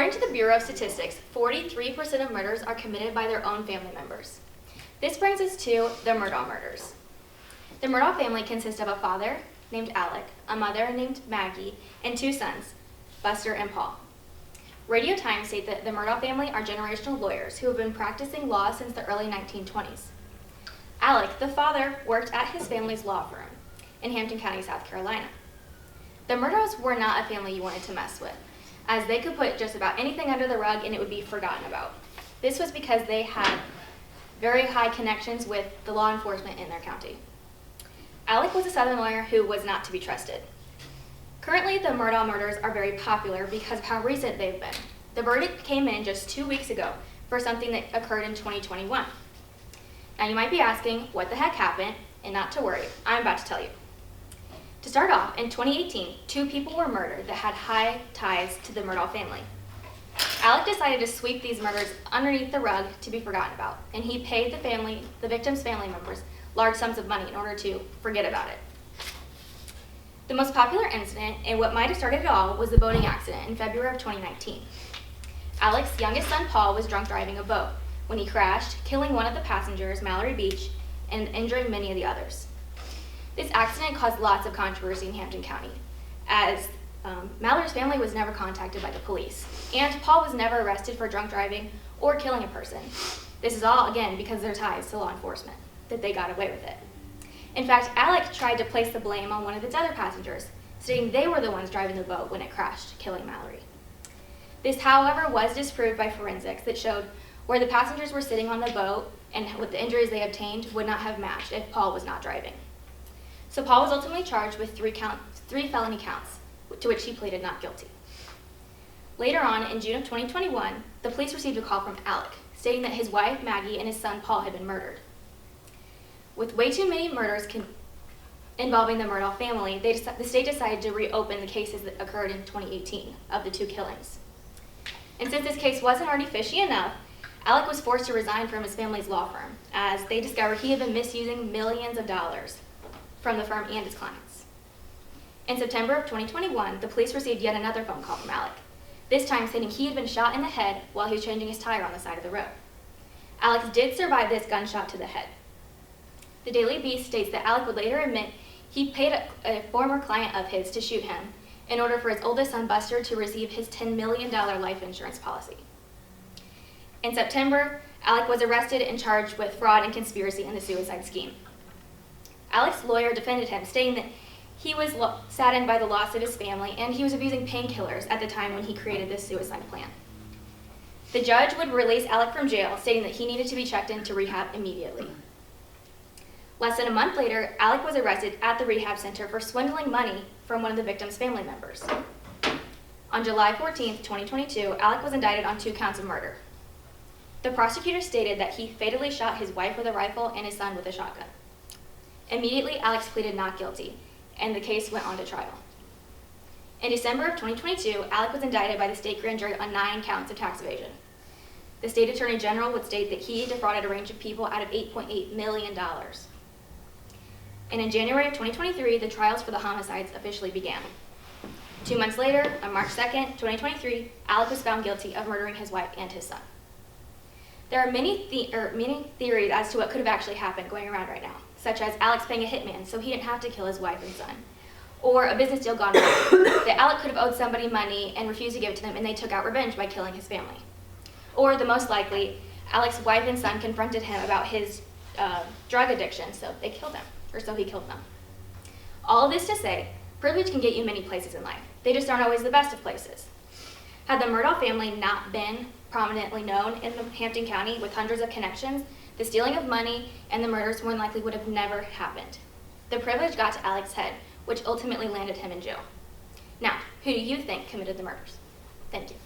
According to the Bureau of Statistics, 43% of murders are committed by their own family members. This brings us to the Murdaugh murders. The Murdaugh family consists of a father named Alec, a mother named Maggie, and two sons, Buster and Paul. Radio Times state that the Murdaugh family are generational lawyers who have been practicing law since the early 1920s. Alec, the father, worked at his family's law firm in Hampton County, South Carolina. The Murdaughs were not a family you wanted to mess with, as they could put just about anything under the rug and it would be forgotten about. This was because they had very high connections with the law enforcement in their county. Alec was a Southern lawyer who was not to be trusted. Currently, the Murdaugh murders are very popular because of how recent they've been. The verdict came in just 2 weeks ago for something that occurred in 2021. Now you might be asking, what the heck happened? And not to worry, I'm about to tell you. To start off, in 2018, 2 people were murdered that had high ties to the Murdaugh family. Alec decided to sweep these murders underneath the rug to be forgotten about, and he paid the victims' family members large sums of money in order to forget about it. The most popular incident, and what might have started it all, was the boating accident in February of 2019. Alec's youngest son, Paul, was drunk driving a boat when he crashed, killing one of the passengers, Mallory Beach, and injuring many of the others. This accident caused lots of controversy in Hampton County, as Mallory's family was never contacted by the police, and Paul was never arrested for drunk driving or killing a person. This is all, again, because of their ties to law enforcement, that they got away with it. In fact, Alec tried to place the blame on one of its other passengers, stating they were the ones driving the boat when it crashed, killing Mallory. This, however, was disproved by forensics that showed where the passengers were sitting on the boat and with the injuries they obtained would not have matched if Paul was not driving. So Paul was ultimately charged with 3 felony counts, to which he pleaded not guilty. Later on, in June of 2021, the police received a call from Alec, stating that his wife, Maggie, and his son, Paul, had been murdered. With way too many murders involving the Murdaugh family, the state decided to reopen the cases that occurred in 2018 of the 2 killings. And since this case wasn't already fishy enough, Alec was forced to resign from his family's law firm, as they discovered he had been misusing millions of dollars from the firm and his clients. In September of 2021, the police received yet another phone call from Alec, this time stating he had been shot in the head while he was changing his tire on the side of the road. Alex did survive this gunshot to the head. The Daily Beast states that Alec would later admit he paid a former client of his to shoot him in order for his oldest son, Buster, to receive his $10 million life insurance policy. In September, Alec was arrested and charged with fraud and conspiracy in the suicide scheme. Alec's lawyer defended him, stating that he was saddened by the loss of his family and he was abusing painkillers at the time when he created this suicide plan. The judge would release Alec from jail, stating that he needed to be checked into rehab immediately. Less than a month later, Alec was arrested at the rehab center for swindling money from one of the victim's family members. On July 14, 2022, Alec was indicted on 2 counts of murder. The prosecutor stated that he fatally shot his wife with a rifle and his son with a shotgun. Immediately, Alex pleaded not guilty, and the case went on to trial. In December of 2022, Alec was indicted by the state grand jury on 9 counts of tax evasion. The state attorney general would state that he defrauded a range of people out of $8.8 million. And in January of 2023, the trials for the homicides officially began. 2 months later, on March 2nd, 2023, Alec was found guilty of murdering his wife and his son. There are many theories as to what could have actually happened going around right now, such as Alex paying a hitman so he didn't have to kill his wife and son, or a business deal gone wrong, that Alec could have owed somebody money and refused to give it to them and they took out revenge by killing his family. Or the most likely, Alec's wife and son confronted him about his drug addiction, so they killed him, or so he killed them. All of this to say, privilege can get you many places in life. They just aren't always the best of places. Had the Murdaugh family not been prominently known in Hampton County with hundreds of connections, the stealing of money and the murders more than likely would have never happened. The privilege got to Alec's head, which ultimately landed him in jail. Now, who do you think committed the murders? Thank you.